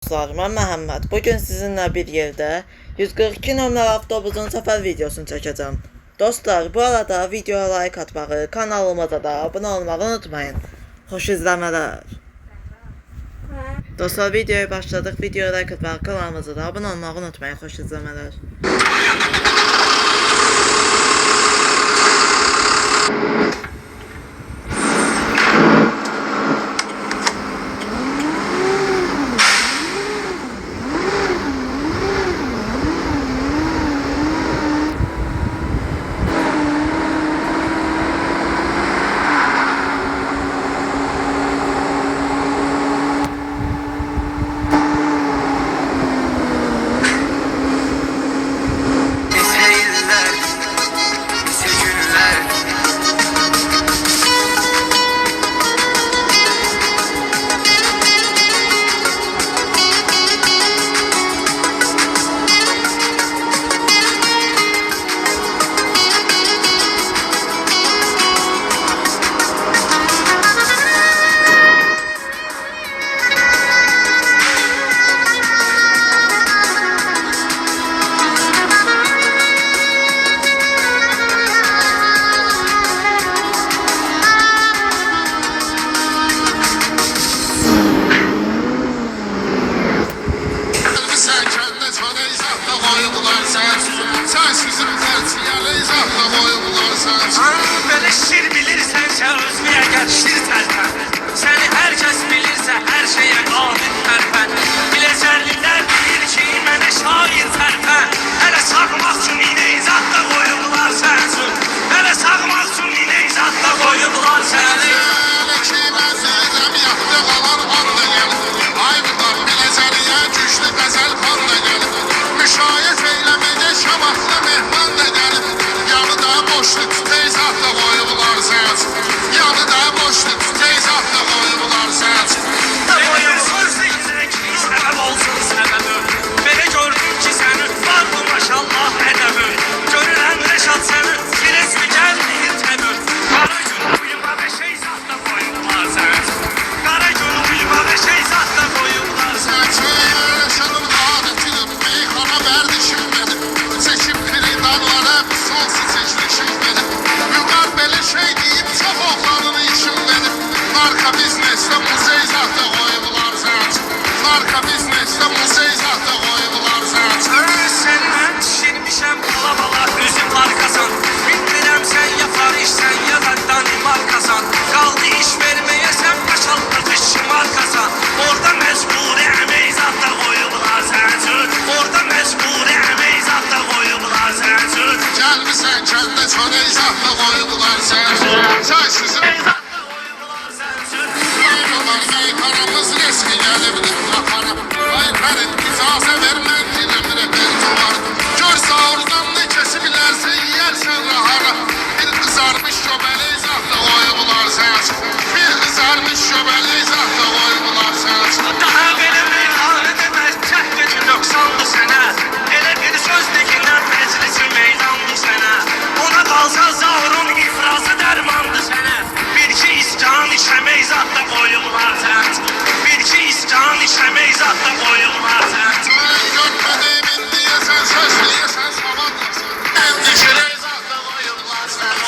Dostlar, ben Məhəmməd. Bugün sizinle bir yerde 142 nömrəli avtobusun səfər videosunu çəkəcəm. Dostlar, bu arada videoya like atmağı, kanalıma da abone olmağı unutmayın. Xoş izləmələr. Dostlar, videoya başladık. Videoya like atmağı, kanalımıza da abone olmağı unutmayın. Xoş izləmələr. Beleşir bilirsen sen özgüye geçtir terpen. Seni herkes bilirse her şeye amin terpen. Bilezerliler bilir ki mene şair terpen. Hele sağmak için yine izatta koydular sensin. Hele sağmak için yine izatta koydular seni. Hele ki ben seyirem yaptı kalan anda geldi. Ayvıdan bilezerliye düştü gazel panda geldi. Müşayet eylemede şabahlı mehman da geldi. Yanıda boşluk teyzatla koydular sensin. Yanıda boşluk teyzatla koydular sensin. Sözlü izlek sebep olsun sebebi. Beni gördüm ki seni vardı maşallah edebi. Görülen reşat seni birisi gelmeyir tebür. Kara gün uyuma ve şey zatta koydular sensin. Kara gün uyuma ve şey zatta koydular sensin. Yaşanın adetini meykana verdişim benim. Seçim kırıdanlara sonsuz seçmişim benim. Yugar böyle şey deyip çok oğlanın işim benim. Marka biznesde muzey zaten koydular sensin. Marka biznesde muzey zaten koydular sensin. Senden şişirmişem bala bala üzüm markasan. Bilmirəm sen yapar işsen ya da Danimarkasan. Kaldı iş vermeye sen maşallah kışçı markasan. Orada mecburi emeği zatta koydular sensin. Orada mecburi emeği zatta koydular sensin. Gelmişsen kendi çöreği zaten koydular sensin. Saysızım. Koydular meykanımız riski gelebilir kafanım. Aykarın icazə vermən dilim repertuar. Gör sağırdan ne kesibilərsə yiyərsən rahara. Bir kızarmış şöbeleyi zaten koydular sensin. Bir kızarmış şöbeleyi zaten koydular sensin. Daha belə meyhanı demək cəhd 90'lı sənə. Elə bir söz deyindən meclisi meydanlı sənə. Ona qalsa zavrun ifrası dərmandı sənə. Bir ki iskan işəmək zatta koydular sensin. Bir ki iskan işəmək zatta koydular sensin. Görmediğim indiyesen sözlüyesen savadlasın. Endişeleri zaten koydular sensin.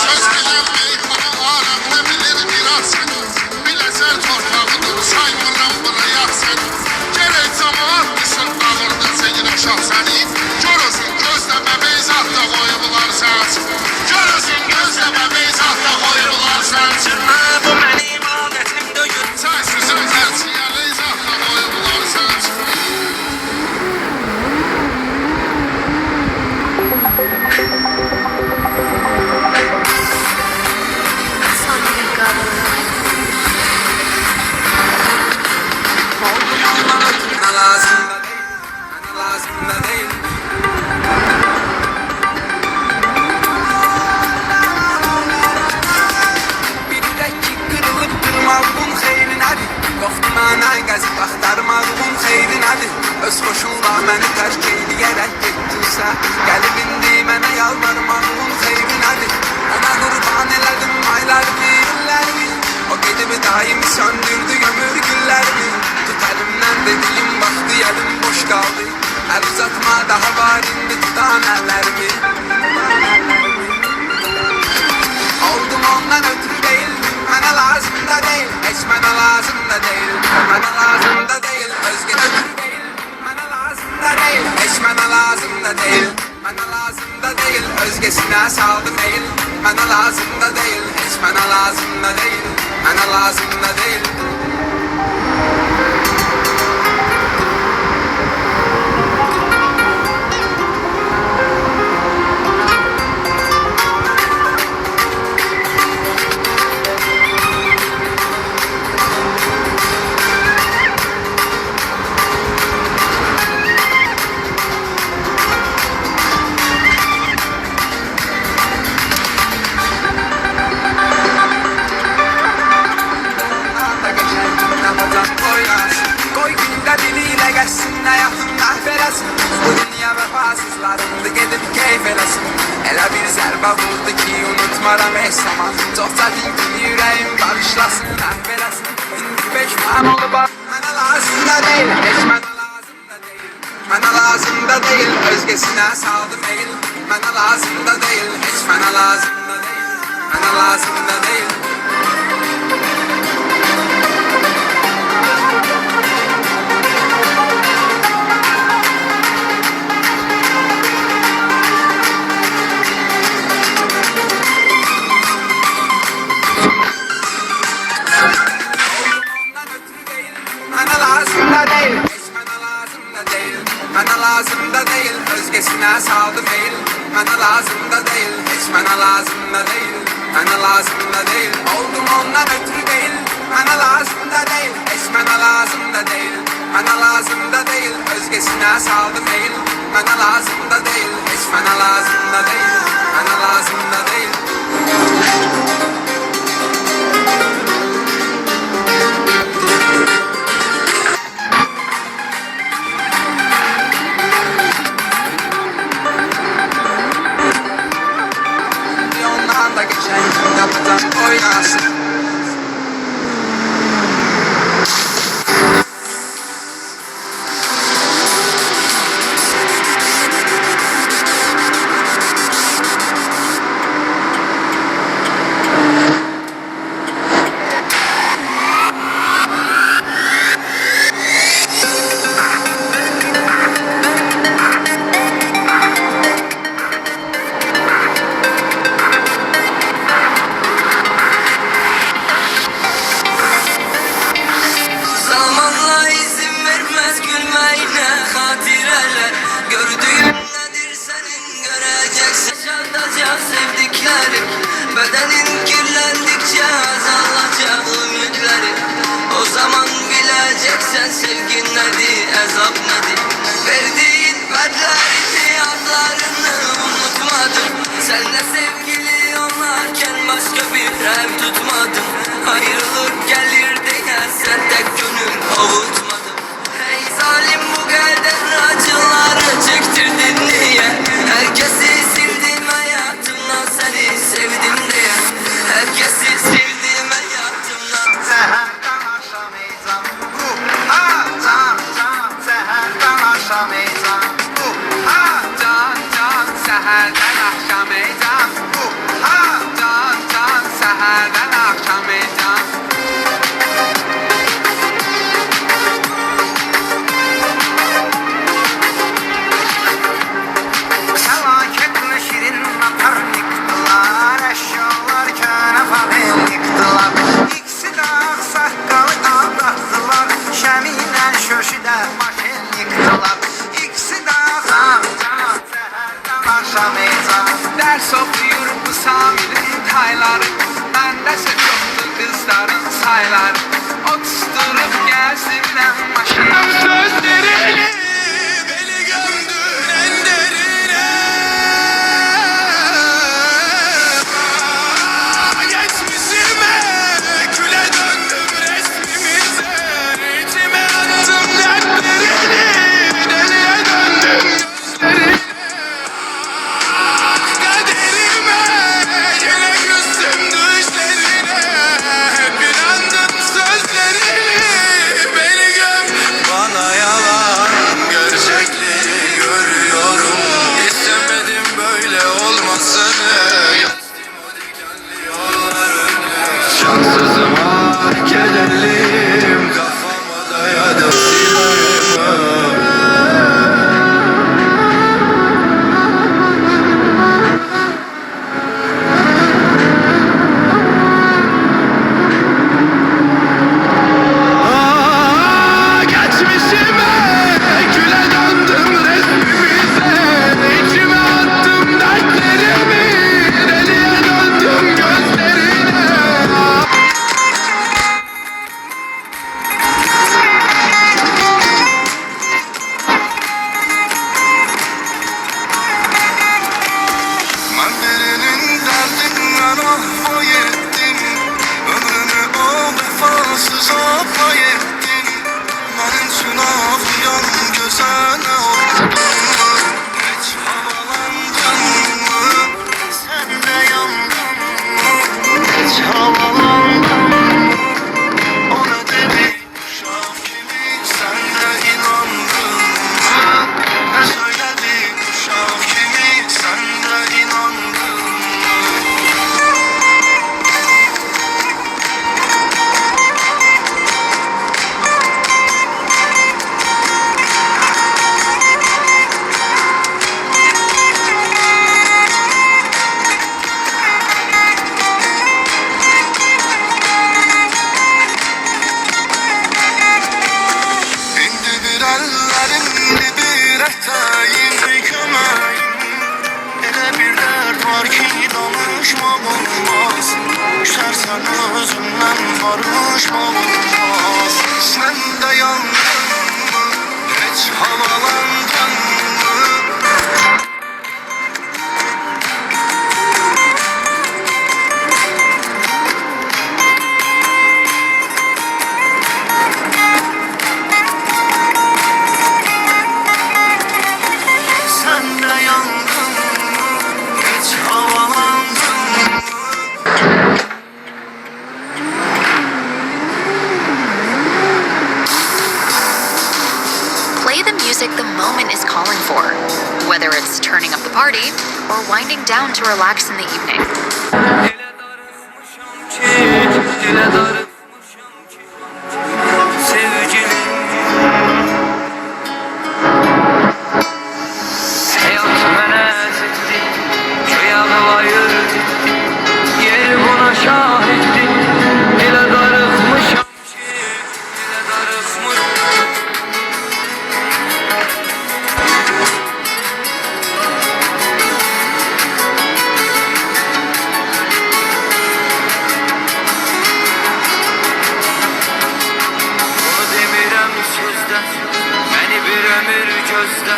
Söz bilen meykana alemde bilir biraz seni. Bileser torpağıdır saymıram buraya seni. Gerek zaman mısın ağırda senin aşağı seni. Görürsün gözleme beyzatta koydular sensin. Görürsün gözleme beyzatta koydular sensin. Bu mənim adətim deyil. Saysızın tersiyeyi zaten koydular sensin. Öz xoşunla məni tərk eyləyərək getdinsə Gəlib indi mənə yalvarmağın xeyri nədir? Ona qurban elədim aylarımı, illərimi O gedib daim söndürdü ömür güllərimi Tut əlimdən dediyim var El uzatma daha var indi tutan ellerimi. Oldum ondan ötürü değil, bana lazım da değil. Hiç bana lazım da değil, bana lazım da değil. Özge ötürü değil, bana lazım da değil. Hiç bana lazım da değil, bana lazım da değil. Özgesine saldım değil, bana lazım da değil. Hiç bana lazım da değil, bana lazım da değil. Koy günde diliyle geçsin hayatın kahveresin. Bu dünya vefasızlarındı gedib keyf eləsin. Elə bir zərbə vurdu ki unutmaram heç zaman. Çox çətin ki yüreğim barışlasın əhvələsin. İndi peşman olub mənə lazım da değil. Heç mənə lazım da değil, mənə lazım da değil. Özgesinə saldım el, mənə lazım da değil. Heç mənə lazım da değil, mənə lazım da değil. Bana lazım da değil, hiç bana lazım da değil. Bana lazım da değil, özgesine saldım el. Bana lazım da değil, hiç bana lazım da değil. Bana lazım da değil, oldum ondan ötürü değil. Bana lazım da değil, hiç bana lazım da değil. Bana lazım da değil, özgesine saldım el. Bana lazım da değil, hiç bana lazım da değil. Bana lazım da değil. Ondan da geçen gün yapacak oynasın. olmaz. Düşersen özünden barışmak olmaz. Sen de yandın mı, hiç havalandın mı? Sen de yandın mı, hiç havalandın mı? Play the music the moment is calling for, whether it's turning up the party or winding down to relax in the evening. Dile darılmışam ki sevgilim. Hayat mənə əzizdi, köy ağı ayırdı, yer buna şahiddi. Dile darılmışam ki, dile darılmışam. Onu demirəm sözdə, məni bir ömür gözdə.